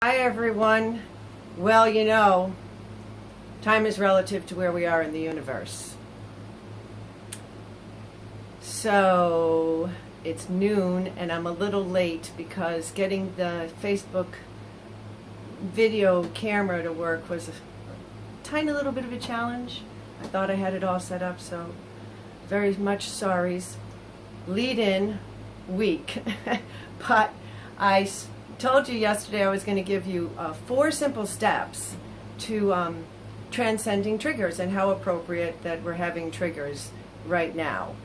Hi everyone. Well, you know, time is relative to where we are in the universe. So it's noon and I'm a little late because getting the Facebook video camera to work was a tiny little bit of a challenge. I thought I had it all set up, so very much sorries. Lead in week. But I told you yesterday I was going to give you 4 simple steps to transcending triggers, and how appropriate that we're having triggers right now.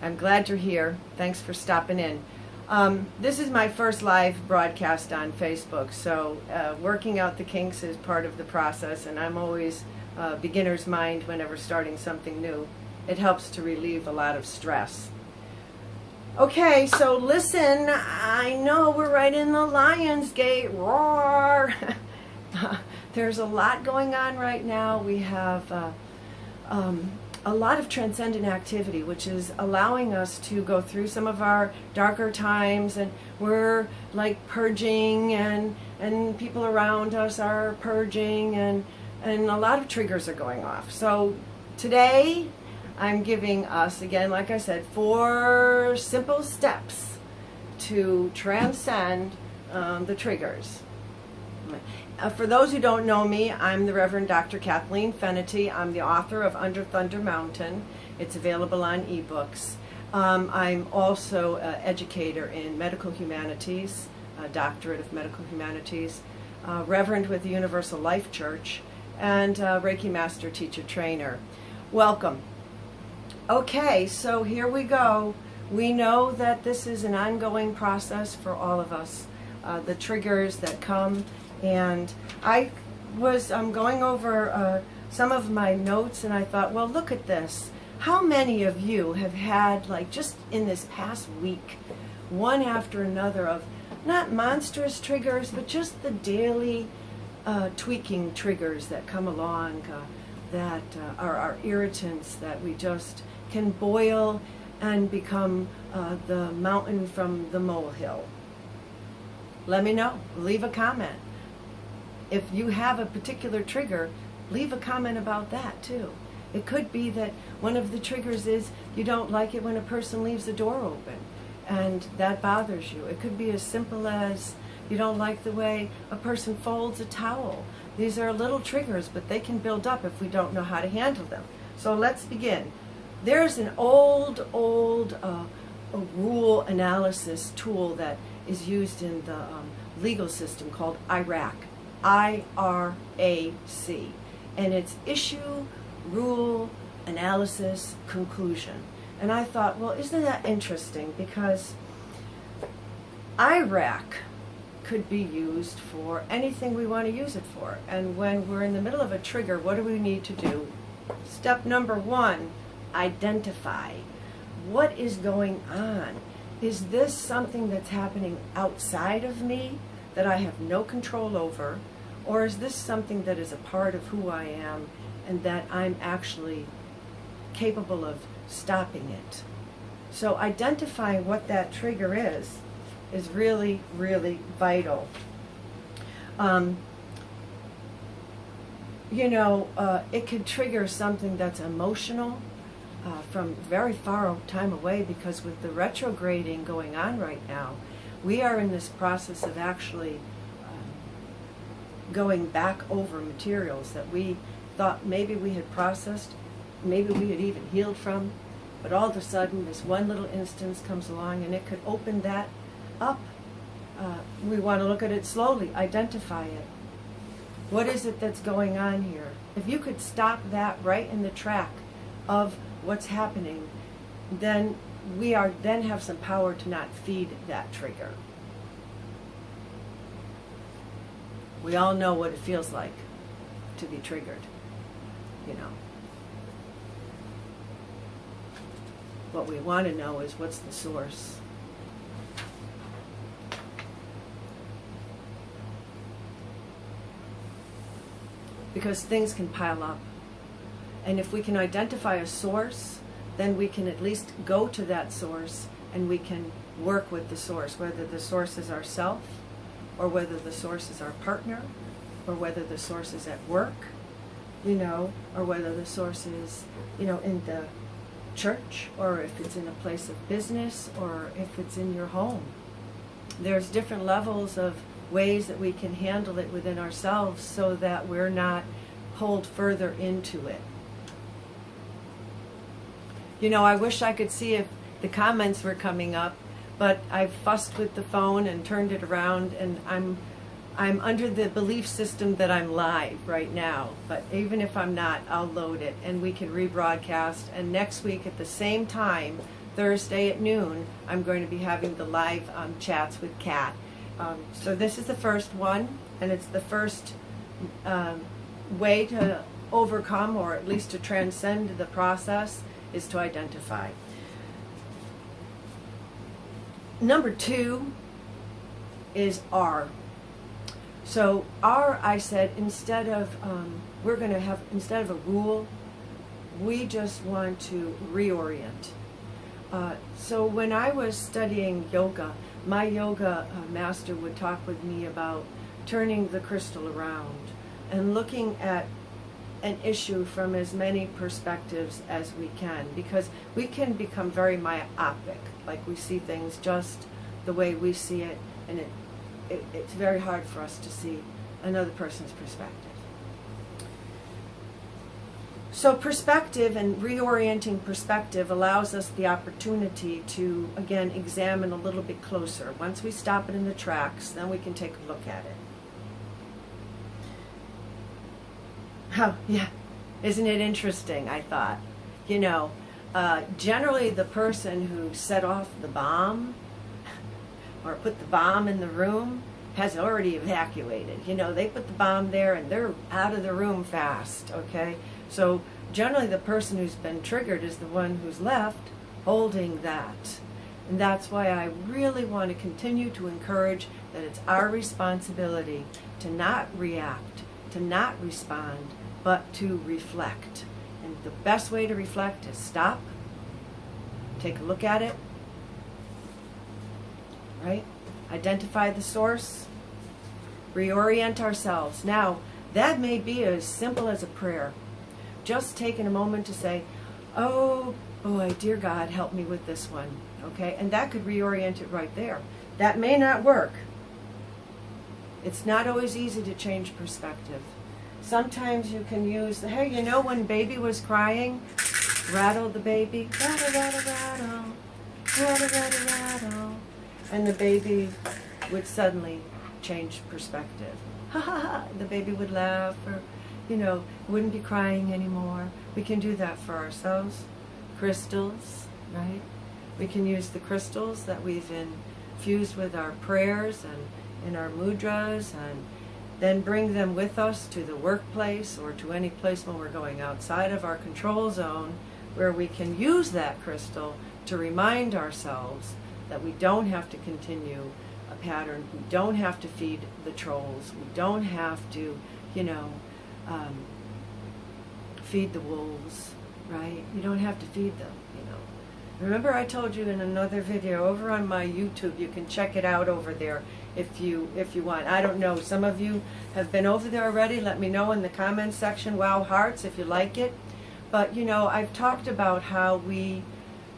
I'm glad you're here. Thanks for stopping in. This is my first live broadcast on Facebook, so working out the kinks is part of the process, and I'm always beginner's mind whenever starting something new. It helps to relieve a lot of stress. Okay, so listen, I know we're right in the Lion's Gate, roar! There's a lot going on right now. We have a lot of transcendent activity, which is allowing us to go through some of our darker times, and we're like purging, and people around us are purging, and a lot of triggers are going off. So today, I'm giving us, again, like I said, 4 simple steps to transcend the triggers. For those who don't know me, I'm the Reverend Dr. Kathleen Fenity. I'm the author of Under Thunder Mountain. It's available on ebooks. I'm also an educator in medical humanities, a doctorate of medical humanities, Reverend with the Universal Life Church, and Reiki Master Teacher Trainer. Welcome. Okay, so here we go. We know that this is an ongoing process for all of us, the triggers that come. And I was going over some of my notes, and I thought, well, look at this. How many of you have had, like, just in this past week, one after another of not monstrous triggers, but just the daily tweaking triggers that come along, that are our irritants, that we just can boil and become the mountain from the molehill? Let me know. Leave a comment. If you have a particular trigger, leave a comment about that too. It could be that one of the triggers is you don't like it when a person leaves the door open, and that bothers you. It could be as simple as you don't like the way a person folds a towel. These are little triggers, but they can build up if we don't know how to handle them. So let's begin. There's an old rule analysis tool that is used in the legal system called IRAC, I-R-A-C, and it's Issue, Rule, Analysis, Conclusion. And I thought, well, isn't that interesting? Because IRAC could be used for anything we want to use it for. And when we're in the middle of a trigger, what do we need to do? Step number 1, identify. What is going on? Is this something that's happening outside of me that I have no control over? Or is this something that is a part of who I am and that I'm actually capable of stopping it? So identifying what that trigger is really, really vital. It could trigger something that's emotional from very far time away, because with the retrograding going on right now, we are in this process of actually going back over materials that we thought maybe we had processed, maybe we had even healed from, but all of a sudden this one little instance comes along and it could open that up. We want to look at it slowly, identify it. What is it that's going on here? If you could stop that right in the track of what's happening, then we then have some power to not feed that trigger. We all know what it feels like to be triggered, What we want to know is, what's the source? Because things can pile up. And if we can identify a source, then we can at least go to that source and we can work with the source, whether the source is ourself or whether the source is our partner, or whether the source is at work, or whether the source is, in the church, or if it's in a place of business, or if it's in your home. There's different levels of ways that we can handle it within ourselves so that we're not pulled further into it. I wish I could see if the comments were coming up, but I've fussed with the phone and turned it around, and I'm under the belief system that I'm live right now. But even if I'm not, I'll load it and we can rebroadcast. And next week at the same time, Thursday at noon, I'm going to be having the live chats with Kat. So this is the first one, and it's the first way to overcome, or at least to transcend the process, is to identify. Number 2 is R. So R, I said, instead of a rule, we just want to reorient. So when I was studying yoga, my yoga master would talk with me about turning the crystal around and looking at an issue from as many perspectives as we can, because we can become very myopic, like we see things just the way we see it, and it's very hard for us to see another person's perspective. So perspective and reorienting perspective allows us the opportunity to, again, examine a little bit closer. Once we stop it in the tracks, then we can take a look at it. Oh, yeah. Isn't it interesting, I thought. Generally the person who set off the bomb or put the bomb in the room has already evacuated. They put the bomb there and they're out of the room fast, okay? So generally the person who's been triggered is the one who's left holding that. And that's why I really want to continue to encourage that it's our responsibility to not react, to not respond, but to reflect. And the best way to reflect is stop, take a look at it, right? Identify the source, reorient ourselves. Now, that may be as simple as a prayer. Just taking a moment to say, oh boy, dear God, help me with this one, okay? And that could reorient it right there. That may not work. It's not always easy to change perspective. Sometimes you can use, hey, when baby was crying, rattle the baby, rattle, rattle, rattle, rattle, rattle, rattle, and the baby would suddenly change perspective. Ha ha ha, the baby would laugh, or, wouldn't be crying anymore. We can do that for ourselves. Crystals, right? We can use the crystals that we've infused with our prayers and in our mudras, and then bring them with us to the workplace or to any place when we're going outside of our control zone, where we can use that crystal to remind ourselves that we don't have to continue a pattern, we don't have to feed the trolls, we don't have to, feed the wolves, right? You don't have to feed them, Remember I told you in another video over on my YouTube, you can check it out over there if you want. I don't know, some of you have been over there already. Let me know in the comments section, wow hearts, if you like it. But I've talked about how we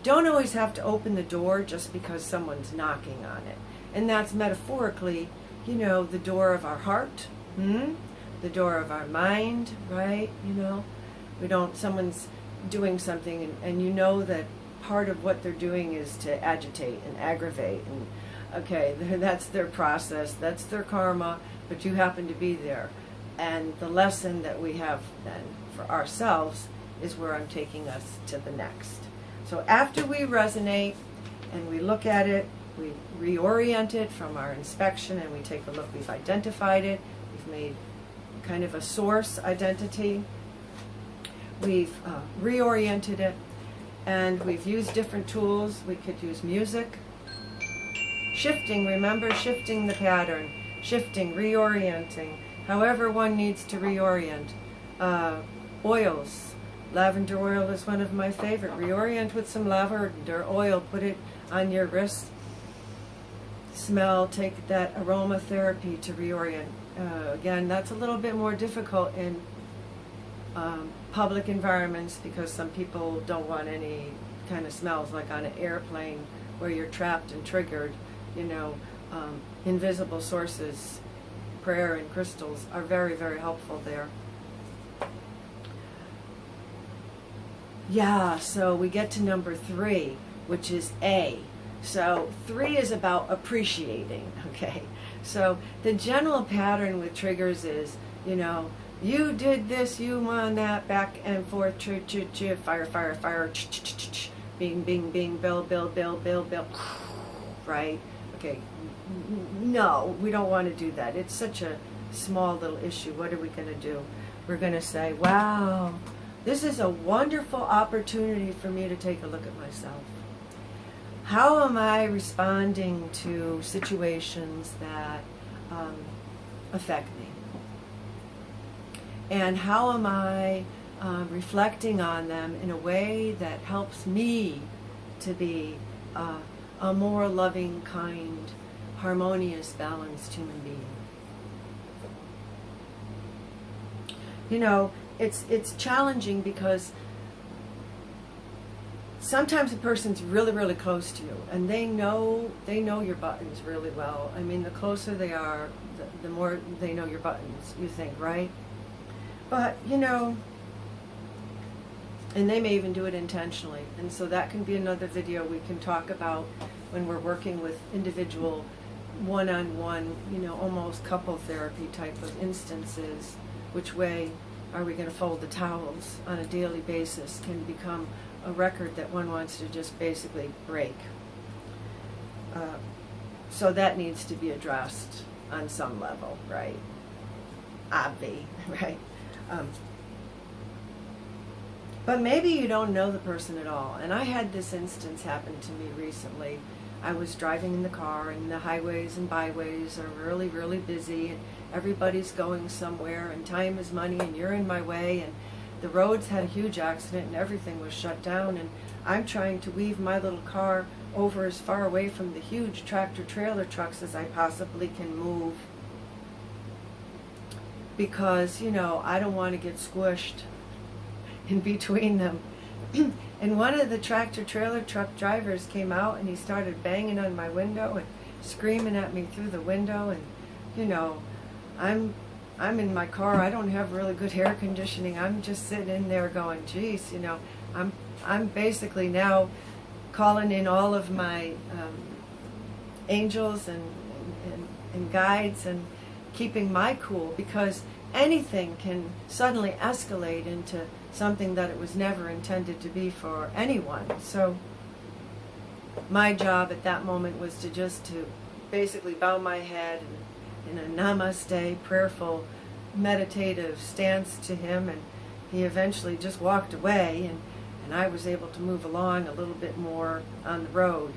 don't always have to open the door just because someone's knocking on it. And that's metaphorically, the door of our heart, the door of our mind, right? Someone's doing something and that part of what they're doing is to agitate and aggravate, and okay, that's their process, that's their karma, but you happen to be there. And the lesson that we have then for ourselves is where I'm taking us to the next. So after we resonate and we look at it, we reorient it from our inspection, and we take a look, we've identified it, we've made kind of a source identity, we've reoriented it, and we've used different tools. We could use music, shifting, remember, shifting the pattern, shifting, reorienting, however one needs to reorient. Oils, lavender oil is one of my favorite. Reorient with some lavender oil, put it on your wrist, smell, take that aromatherapy to reorient. Again, that's a little bit more difficult in public environments because some people don't want any kind of smells, like on an airplane where you're trapped and triggered. You know, invisible sources, prayer and crystals are very, very helpful there. Yeah, so we get to number 3, which is A. So 3 is about appreciating, okay? So the general pattern with triggers is, you know, you did this, you won that, back and forth, fire, fire, fire, bing, bing, bing, bill, bill, bill, bill, bill, right? Okay, no, we don't want to do that. It's such a small little issue. What are we going to do? We're going to say, wow, this is a wonderful opportunity for me to take a look at myself. How am I responding to situations that affect me? And how am I reflecting on them in a way that helps me to be a more loving, kind, harmonious, balanced human being? You know, it's challenging because sometimes a person's really, really close to you, and they know your buttons really well. I mean, the closer they are, the more they know your buttons, you think, right? But, you know, and they may even do it intentionally. And so that can be another video we can talk about when we're working with individual one-on-one, you know, almost couple therapy type of instances. Which way are we going to fold the towels on a daily basis can become a record that one wants to just basically break. So that needs to be addressed on some level, right? Obvi, right? But maybe you don't know the person at all. And I had this instance happen to me recently. I was driving in the car, and the highways and byways are really, really busy, and everybody's going somewhere, and time is money, and you're in my way, and the roads had a huge accident, and everything was shut down, and I'm trying to weave my little car over as far away from the huge tractor-trailer trucks as I possibly can move, because, you know, I don't want to get squished in between them. And one of the tractor-trailer truck drivers came out, and he started banging on my window and screaming at me through the window. And, you know, I'm in my car. I don't have really good air conditioning. I'm just sitting in there going, geez, you know, I'm basically now calling in all of my angels and guides and keeping my cool, because anything can suddenly escalate into something that it was never intended to be for anyone. So my job at that moment was to basically bow my head in a namaste, prayerful, meditative stance to him, and he eventually just walked away, and I was able to move along a little bit more on the road.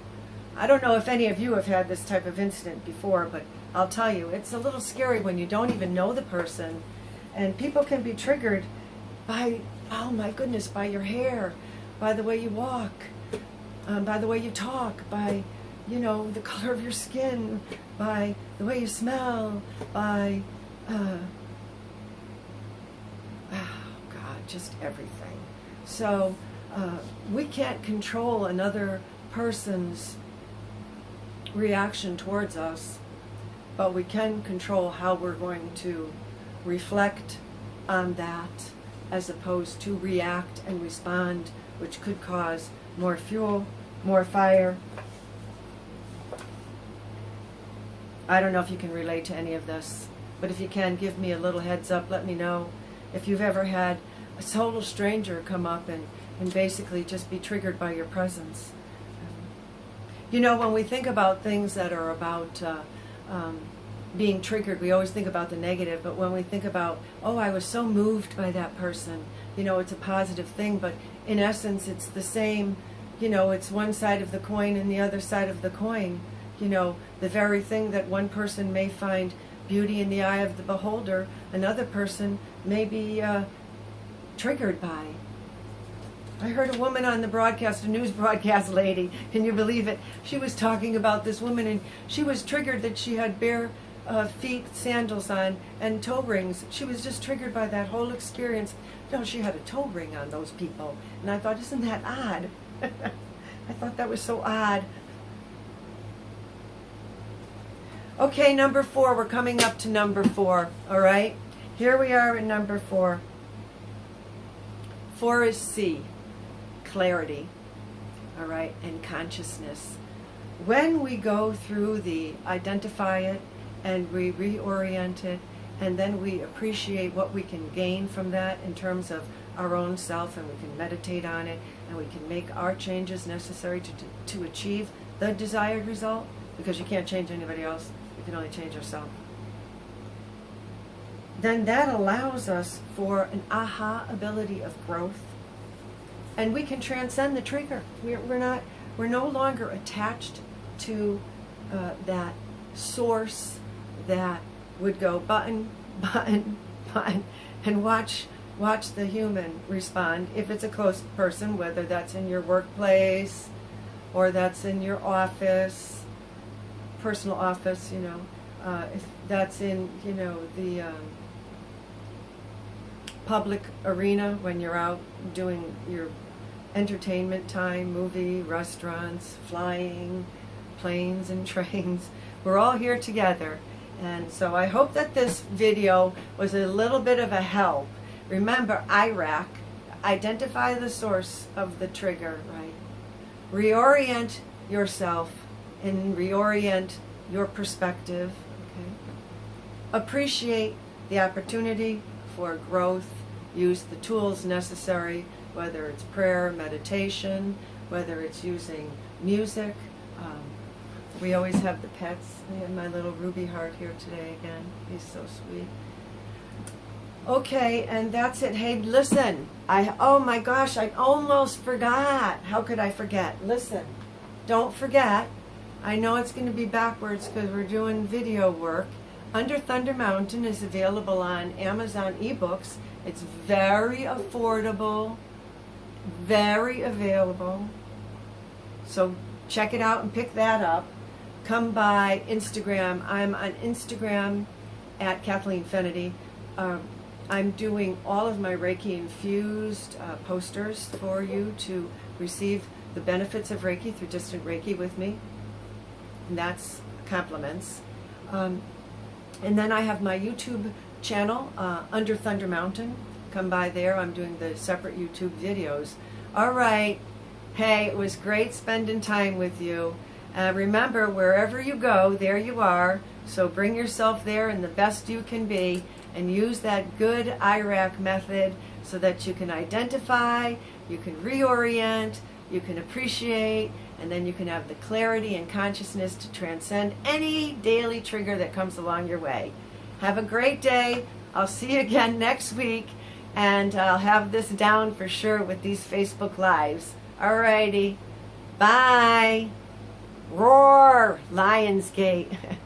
I don't know if any of you have had this type of incident before, but I'll tell you, it's a little scary when you don't even know the person, and people can be triggered by, oh my goodness, by your hair, by the way you walk, by the way you talk, by, you know, the color of your skin, by the way you smell, by, oh God, just everything. So we can't control another person's reaction towards us, but we can control how we're going to reflect on that, as opposed to react and respond, which could cause more fuel, more fire. I don't know if you can relate to any of this, but if you can, give me a little heads up. Let me know if you've ever had a total stranger come up and basically just be triggered by your presence. You know, when we think about things that are about being triggered, we always think about the negative, but when we think about, oh, I was so moved by that person, you know, it's a positive thing, but in essence it's the same, you know, it's one side of the coin and the other side of the coin. You know, the very thing that one person may find beauty in the eye of the beholder, another person may be triggered by. I heard a woman on the broadcast, a news broadcast lady, can you believe it? She was talking about this woman, and she was triggered that she had bare feet sandals on and toe rings. She was just triggered by that whole experience. No, she had a toe ring on, those people. And I thought, isn't that odd? I thought that was so odd. Okay, number 4. We're coming up to number 4. All right? Here we are in number 4. 4 is C. Clarity. All right? And consciousness. When we go through the identify it and we reorient it, and then we appreciate what we can gain from that in terms of our own self, and we can meditate on it, and we can make our changes necessary to achieve the desired result, because you can't change anybody else, you can only change yourself. Then that allows us for an aha ability of growth, and we can transcend the trigger. We're no longer attached to that source that would go button, button, button, and watch the human respond. If it's a close person, whether that's in your workplace or that's in your office, personal office, if that's in, the public arena when you're out doing your entertainment time, movie, restaurants, flying, planes and trains. We're all here together. And so I hope that this video was a little bit of a help. Remember, IRAC, identify the source of the trigger, right? Reorient yourself and reorient your perspective, okay? Appreciate the opportunity for growth. Use the tools necessary, whether it's prayer, meditation, whether it's using music. We always have the pets. I have my little Ruby Heart here today again. He's so sweet. Okay, and that's it. Hey, listen. Oh my gosh, I almost forgot. How could I forget? Listen, don't forget. I know it's going to be backwards because we're doing video work. Under Thunder Mountain is available on Amazon eBooks. It's very affordable, very available. So check it out and pick that up. Come by Instagram. I'm on Instagram at Kathleen Fennedy. I'm doing all of my Reiki infused posters for you to receive the benefits of Reiki through distant Reiki with me. And that's compliments. And then I have my YouTube channel under Thunder Mountain. Come by there. I'm doing the separate YouTube videos. All right. Hey, it was great spending time with you. Remember, wherever you go, there you are. So bring yourself there in the best you can be, and use that good IRAC method so that you can identify, you can reorient, you can appreciate, and then you can have the clarity and consciousness to transcend any daily trigger that comes along your way. Have a great day. I'll see you again next week, and I'll have this down for sure with these Facebook Lives. Alrighty. Bye. Roar, Lionsgate.